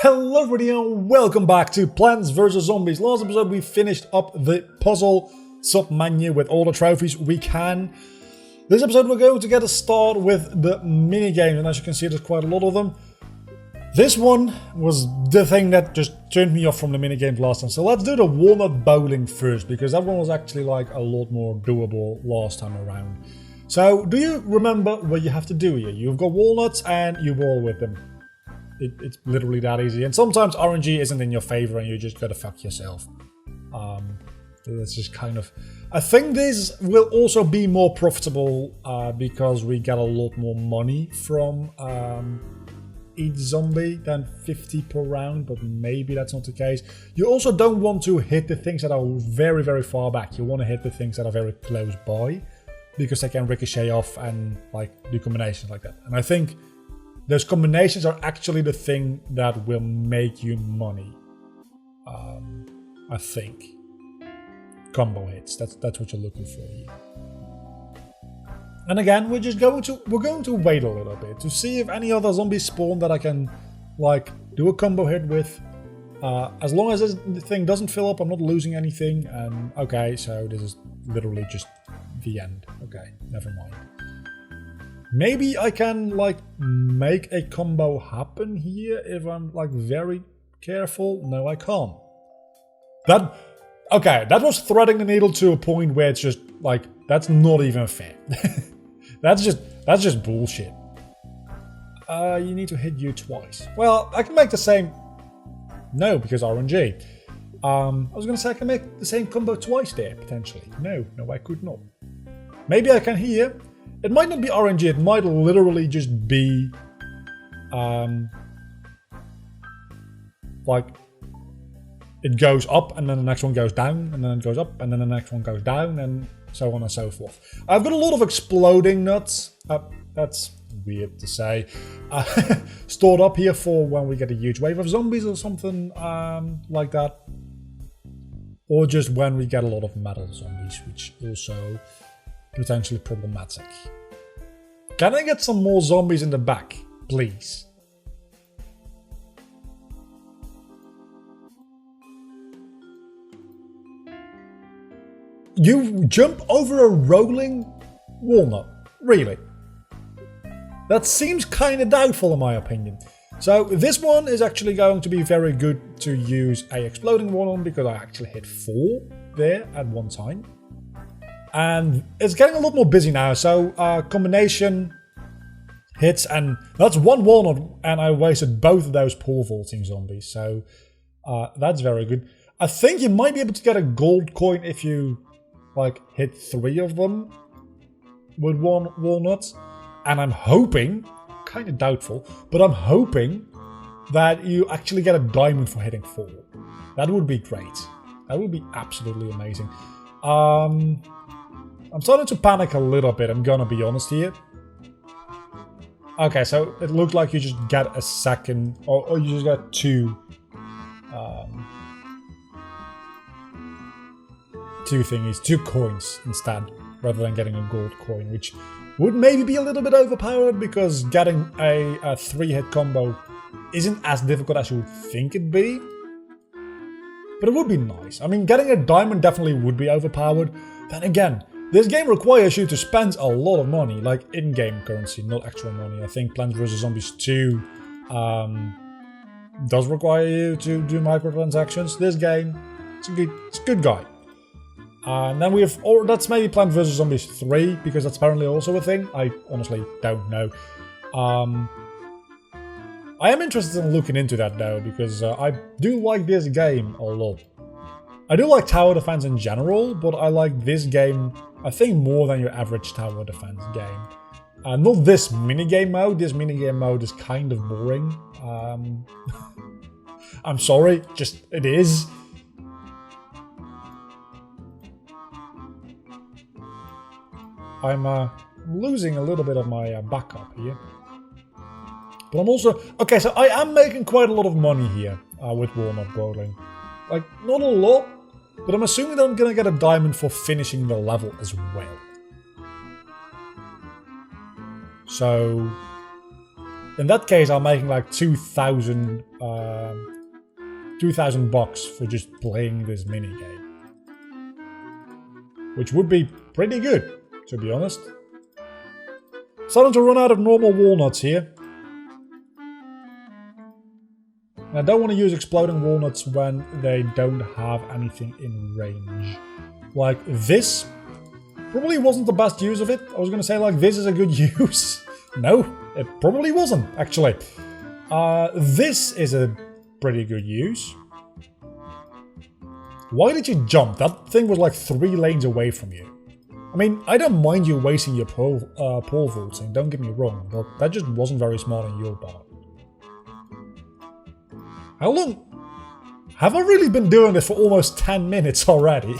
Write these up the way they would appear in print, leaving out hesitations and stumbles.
Hello everybody and welcome back to Plants vs Zombies. Last episode we finished up the puzzle sub-menu with all the trophies we can. This episode we're going to get a start with the mini-games, and as you can see there's quite a lot of them. This one was the thing that just turned me off from the mini-games last time. So let's do the walnut bowling first, because that one was actually like a lot more doable last time around. So do you remember what you have to do here? You've got walnuts and you bowl with them. It's literally that easy, and sometimes RNG isn't in your favor and you just gotta fuck yourself. That's just kind of... I think this will also be more profitable because we get a lot more money from each zombie than 50 per round, but maybe that's not the case. You also don't want to hit the things that are very, very far back. You want to hit the things that are very close by, because they can ricochet off and like do combinations like that. And I think those combinations are actually the thing that will make you money. I think. Combo hits. That's what you're looking for here. And again, we're going to wait a little bit to see if any other zombies spawn that I can like do a combo hit with. As long as this thing doesn't fill up, I'm not losing anything. And okay, so this is literally just the end. Okay, never mind. Maybe I can like make a combo happen here if I'm like very careful. No, I can't. Okay, that was threading the needle to a point where it's just like, that's not even fair. That's just bullshit. You need to hit you twice. Well, I can make the same. No, because RNG. I was gonna say I can make the same combo twice there potentially. No, I could not. Maybe I can here. It might not be RNG, it might literally just be like it goes up and then the next one goes down and then it goes up and then the next one goes down and so on and so forth. I've got a lot of exploding nuts. That's weird to say. Stored up here for when we get a huge wave of zombies or something like that. Or just when we get a lot of metal zombies, which also potentially problematic. Can I get some more zombies in the back, please? You jump over a rolling walnut? Really? That seems kind of doubtful in my opinion. So this one is actually going to be very good to use a exploding walnut because I actually hit 4 there at one time. And it's getting a lot more busy now, so combination hits, and that's one walnut, and I wasted both of those pole vaulting zombies, so that's very good. I think you might be able to get a gold coin if you like hit 3 of them with one walnut, and I'm hoping, kind of doubtful, but I'm hoping that you actually get a diamond for hitting 4. That would be great. That would be absolutely amazing. I'm starting to panic a little bit, I'm gonna be honest here. Okay, so it looked like you just get a second, or you just got 2 thingies, 2 coins instead, rather than getting a gold coin, which would maybe be a little bit overpowered because getting a 3-hit combo isn't as difficult as you would think it'd be. But it would be nice. I mean, getting a diamond definitely would be overpowered. Then again, this game requires you to spend a lot of money, like in-game currency, not actual money. I think Plants vs Zombies 2 does require you to do microtransactions. This game, it's a good guy. And then we have, or that's maybe Plants vs Zombies 3, because that's apparently also a thing. I honestly don't know. I am interested in looking into that though, because I do like this game a lot. I do like tower defense in general, but I like this game, I think, more than your average tower defense game. Not this minigame mode. This minigame mode is kind of boring. I'm sorry, just it is. I'm losing a little bit of my backup here. But I'm also... Okay, so I am making quite a lot of money here with walnut bowling. Like, not a lot, but I'm assuming that I'm gonna get a diamond for finishing the level as well. So In that case, I'm making like 2,000 bucks for just playing this minigame. Which would be pretty good, to be honest. Starting to run out of normal walnuts here. And I don't want to use exploding walnuts when they don't have anything in range. Like this probably wasn't the best use of it. I was going to say like this is a good use. No, it probably wasn't actually. This is a pretty good use. Why did you jump? That thing was like 3 lanes away from you. I mean, I don't mind you wasting your pole vaulting, don't get me wrong, but that just wasn't very smart on your part. How long? Have I really been doing this for almost 10 minutes already?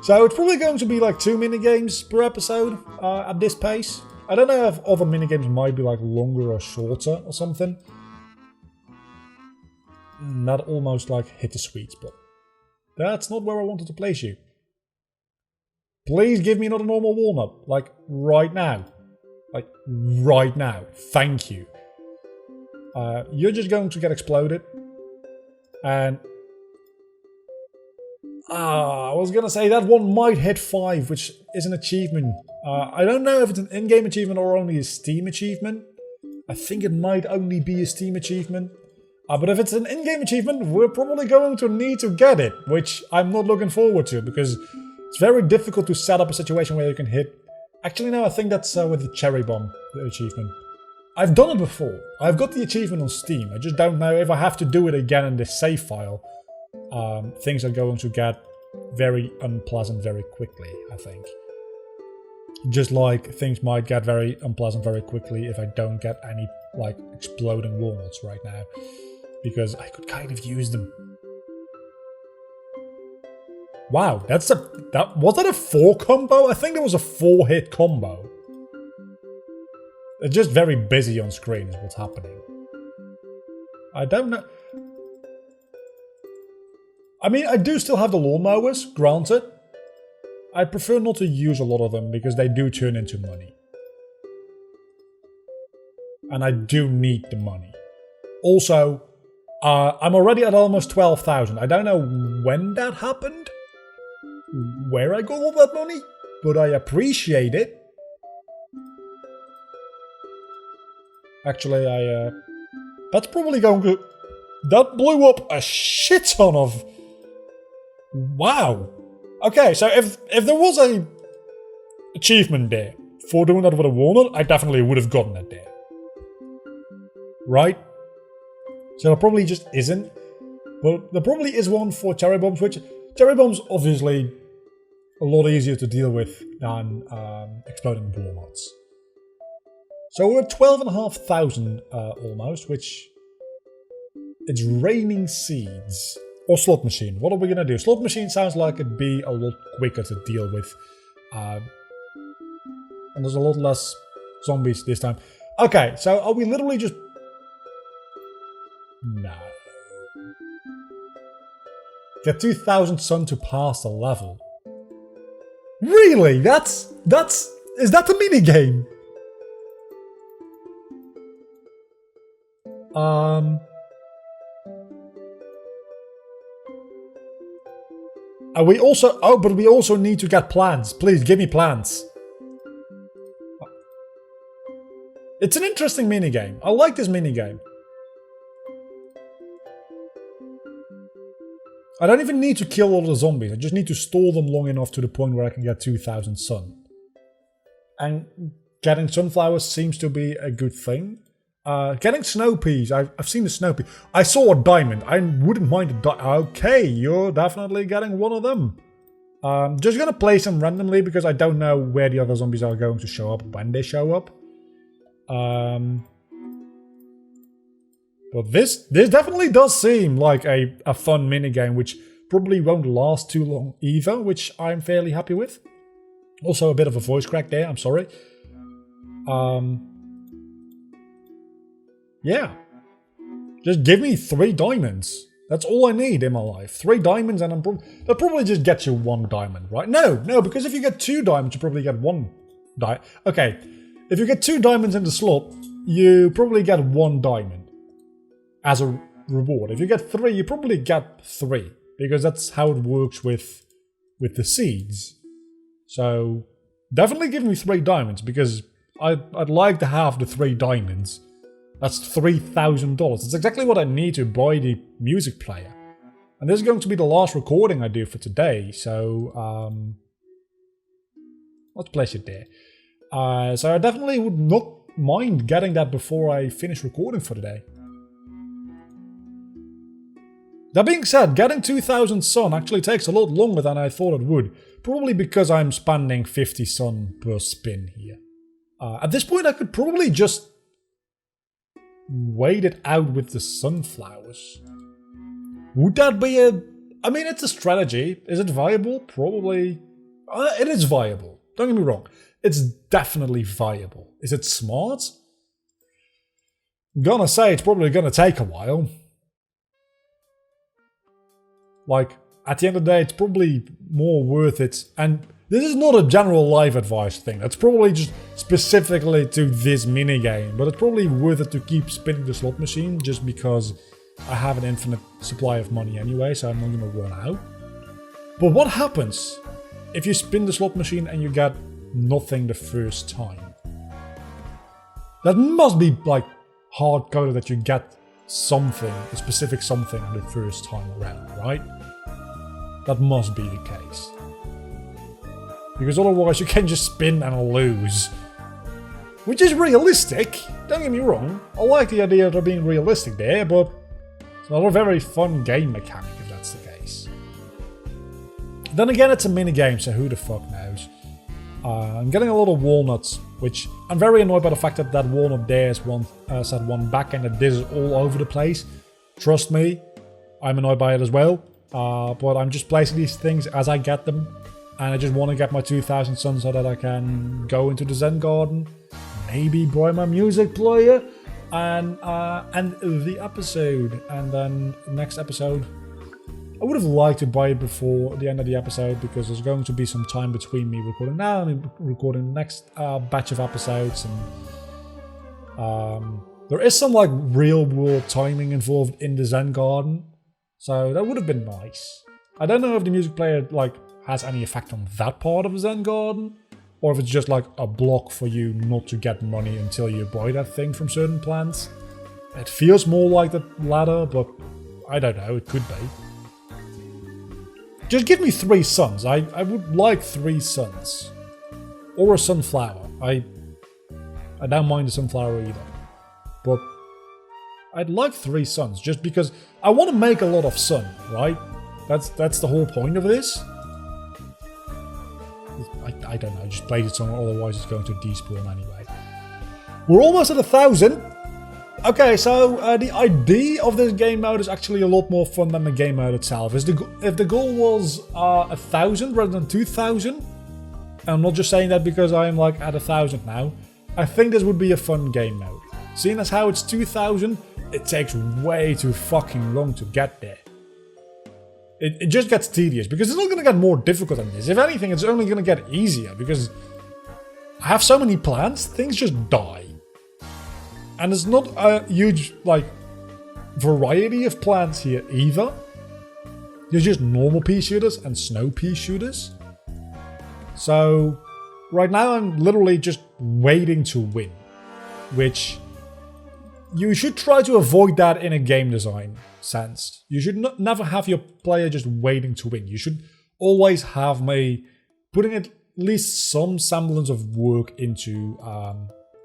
So it's probably going to be like 2 minigames per episode at this pace. I don't know if other minigames might be like longer or shorter or something. That almost like hit the sweet spot. That's not where I wanted to place you. Please give me another normal walnut. Like right now. Like right now. Thank you. You're just going to get exploded. And I was gonna say that one might hit 5, which is an achievement. I don't know if it's an in-game achievement or only a Steam achievement. I think it might only be a Steam achievement. But if it's an in-game achievement, we're probably going to need to get it, which I'm not looking forward to, because it's very difficult to set up a situation where you can hit... Actually, no, I think that's with the cherry bomb, the achievement. I've done it before. I've got the achievement on Steam. I just don't know if I have to do it again in this save file. Things are going to get very unpleasant very quickly, I think. Just like things might get very unpleasant very quickly if I don't get any, like, exploding walnuts right now. Because I could kind of use them. Wow, was that a 4 combo? I think there was a 4-hit combo. It's just very busy on screen is what's happening. I don't know. I mean, I do still have the lawnmowers, granted. I prefer not to use a lot of them because they do turn into money. And I do need the money. Also, I'm already at almost 12,000. I don't know when that happened, where I got all that money, but I appreciate it. Actually, that's probably going to... That blew up a shit ton of... Wow. Okay, so if there was a achievement there for doing that with a walnut, I definitely would have gotten it there. Right? So there probably just isn't. But there probably is one for cherry bombs, which... Cherry bombs, obviously, a lot easier to deal with than exploding walnuts. So we're at 12,500 almost, which... It's raining seeds. Or slot machine. What are we gonna do? Slot machine sounds like it'd be a lot quicker to deal with. And there's a lot less zombies this time. Okay, so are we literally just... No. Get 2,000 sun to pass the level. Really? Is that the minigame? We also... Oh, but we also need to get plants. Please, give me plants. It's an interesting minigame. I like this minigame. I don't even need to kill all the zombies. I just need to stall them long enough to the point where I can get 2,000 sun. And getting sunflowers seems to be a good thing. Getting snow peas. I've seen the snow pea. I saw a diamond. I wouldn't mind a diamond. Okay, you're definitely getting one of them. Just gonna place them randomly because I don't know where the other zombies are going to show up when they show up. But this definitely does seem like a fun minigame, which probably won't last too long either, which I'm fairly happy with. Also a bit of a voice crack there, I'm sorry. Yeah. Just give me 3 diamonds. That's all I need in my life. 3 diamonds and that probably just gets you 1 diamond, right? No, because if you get 2 diamonds, you probably get 1 diamond. Okay, if you get 2 diamonds in the slot, you probably get 1 diamond as a reward. If you get 3, you probably get 3, because that's how it works with the seeds. So definitely give me 3 diamonds, because I'd like to have the 3 diamonds. That's $3,000. That's exactly what I need to buy the music player. And this is going to be the last recording I do for today, so let's place it there. So I definitely would not mind getting that before I finish recording for today. That being said, getting 2000 sun actually takes a lot longer than I thought it would. Probably because I'm spending 50 sun per spin here. At this point I could probably just wait it out with the sunflowers. Would that be a... I mean, it's a strategy. Is it viable? Probably. It is viable. Don't get me wrong. It's definitely viable. Is it smart? Gonna say it's probably gonna take a while. Like, at the end of the day, it's probably more worth it. And this is not a general life advice thing. That's probably just specifically to this minigame. But it's probably worth it to keep spinning the slot machine just because I have an infinite supply of money anyway, so I'm not going to run out. But what happens if you spin the slot machine and you get nothing the first time? That must be like hard-coded that you get something, a specific something the first time around, right? That must be the case. Because otherwise you can just spin and lose. Which is realistic, don't get me wrong. I like the idea of there being realistic there, but it's not a very fun game mechanic if that's the case. Then again, it's a minigame, so who the fuck knows. I'm getting a lot of walnuts, which I'm very annoyed by the fact that that walnut there is set one back and that this is all over the place. Trust me, I'm annoyed by it as well. But I'm just placing these things as I get them. And I just want to get my 2000 sun so that I can go into the Zen garden. Maybe buy my music player. And the episode. And then next episode. I would have liked to buy it before the end of the episode, because there's going to be some time between me recording now and recording the next batch of episodes. And there is some like real world timing involved in the Zen garden. So that would have been nice. I don't know if the music player like has any effect on that part of the Zen garden, or if it's just like a block for you not to get money until you buy that thing from certain plants. It feels more like the latter, but I don't know, it could be. Just give me 3 suns. I would like 3 suns. Or a sunflower. I don't mind the sunflower either. But I'd like 3 suns, just because I want to make a lot of sun, right? That's the whole point of this. I don't know, I just played it somewhere, otherwise it's going to despawn anyway. We're almost at 1000. Okay, so the idea of this game mode is actually a lot more fun than the game mode itself. If the goal was 1000 rather than 2000, and I'm not just saying that because I'm like at 1000 now, I think this would be a fun game mode. Seeing as how it's 2000, it takes way too fucking long to get there. It just gets tedious, because it's not going to get more difficult than this. If anything, it's only going to get easier, because I have so many plants, things just die. And there's not a huge, like, variety of plants here either. There's just normal pea shooters and snow pea shooters. So, right now I'm literally just waiting to win. Which, you should try to avoid that in a game design sense. You should never have your player just waiting to win. You should always have me putting at least some semblance of work into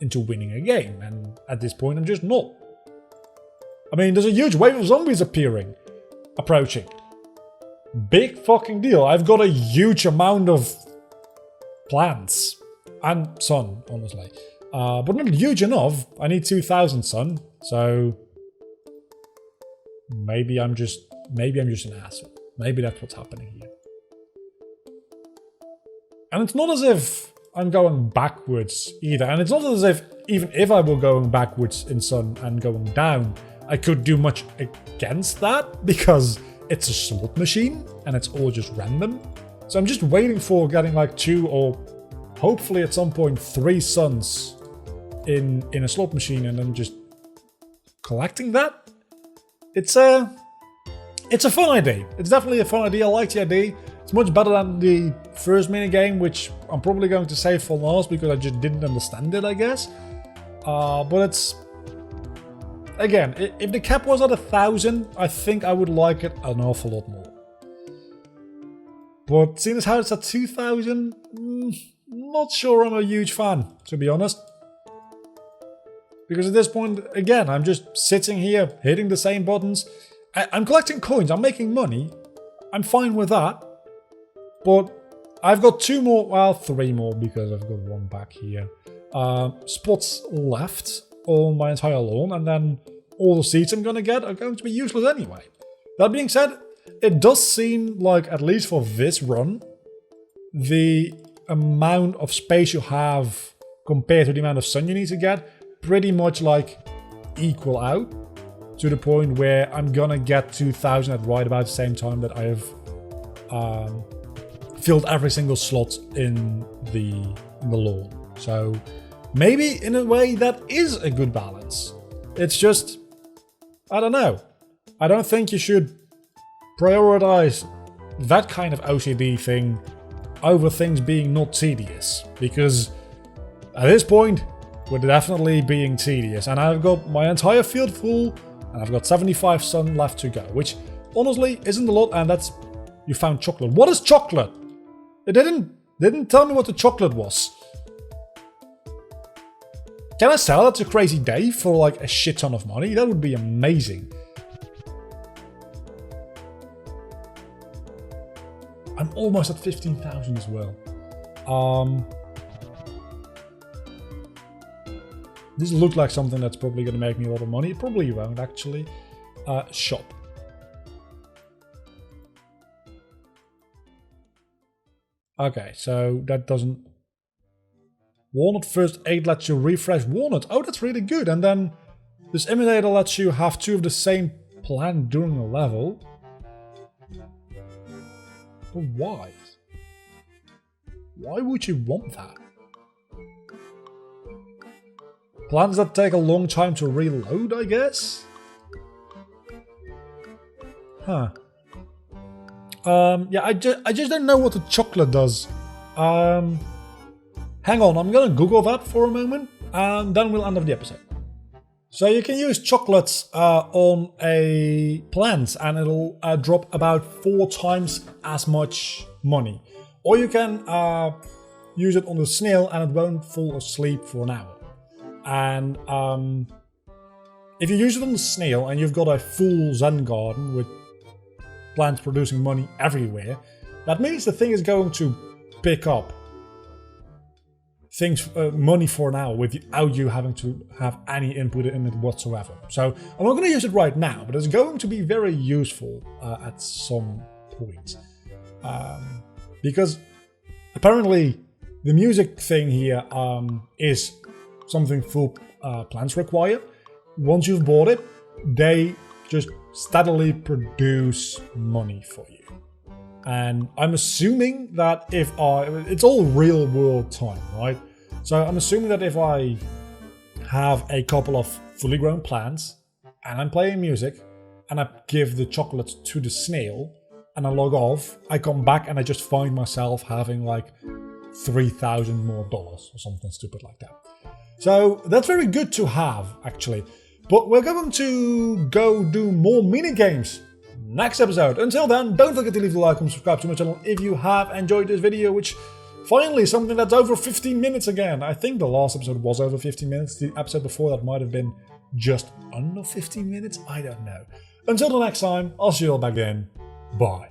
winning a game, and at this point I'm just not. I mean, there's a huge wave of zombies approaching. Big fucking deal. I've got a huge amount of plants and sun, honestly, but not huge enough. I need 2000 sun, so maybe I'm just an asshole. Maybe that's what's happening here. And it's not as if I'm going backwards either, and it's not as if even if I were going backwards in sun and going down, I could do much against that, because it's a slot machine and it's all just random. So I'm just waiting for getting like 2 or hopefully at some point 3 suns in a slot machine and then just collecting that. It's a fun idea. It's definitely a fun idea. I like the idea. It's much better than the first minigame, which I'm probably going to save for last because I just didn't understand it, I guess. But it's... Again, if the cap was at 1,000, I think I would like it an awful lot more. But seeing as how it's at 2,000, not sure I'm a huge fan, to be honest. Because at this point, again, I'm just sitting here, hitting the same buttons. I'm collecting coins, I'm making money. I'm fine with that. But I've got 2 more, well, 3 more, because I've got 1 back here. Spots left on my entire lawn, and then all the seeds I'm gonna get are going to be useless anyway. That being said, it does seem like, at least for this run, the amount of space you have compared to the amount of sun you need to get pretty much like equal out, to the point where I'm gonna get 2,000 at right about the same time that I have filled every single slot in the lawn. So maybe in a way that is a good balance. It's just, I don't know. I don't think you should prioritize that kind of OCD thing over things being not tedious, because at this point we're definitely being tedious, and I've got my entire field full and I've got 75 sun left to go, which honestly isn't a lot. And that's, you found chocolate. What is chocolate? It didn't tell me what the chocolate was. Can I sell that to Crazy Dave for like a shit ton of money? That would be amazing. I'm almost at 15,000 as well. This looks like something that's probably going to make me a lot of money. It probably won't, actually. Shop. Okay, so that doesn't... Walnut first aid lets you refresh walnut. Oh, that's really good. And then this imitator lets you have 2 of the same plant during a level. But why? Why would you want that? Plants that take a long time to reload, I guess? Huh. Yeah, I just don't know what the chocolate does. Hang on, I'm gonna Google that for a moment, and then we'll end up the episode. So you can use chocolates on a plant, and it'll drop about 4 times as much money. Or you can use it on the snail, and it won't fall asleep for an hour. And if you use it on the snail, and you've got a full Zen garden with plants producing money everywhere, that means the thing is going to pick up things, money for an hour without you having to have any input in it whatsoever. So I'm not going to use it right now, but it's going to be very useful at some point. Because apparently the music thing here is something full plants require. Once you've bought it, they just steadily produce money for you. And I'm assuming that if it's all real world time, right? So I'm assuming that if I have a couple of fully grown plants and I'm playing music and I give the chocolates to the snail and I log off, I come back and I just find myself having like $3,000 more or something stupid like that. So that's very good to have, actually. But we're going to go do more mini games next episode. Until then, don't forget to leave a like and subscribe to my channel if you have enjoyed this video, which finally something that's over 15 minutes again. I think the last episode was over 15 minutes. The episode before that might have been just under 15 minutes. I don't know. Until the next time, I'll see you all back then. Bye.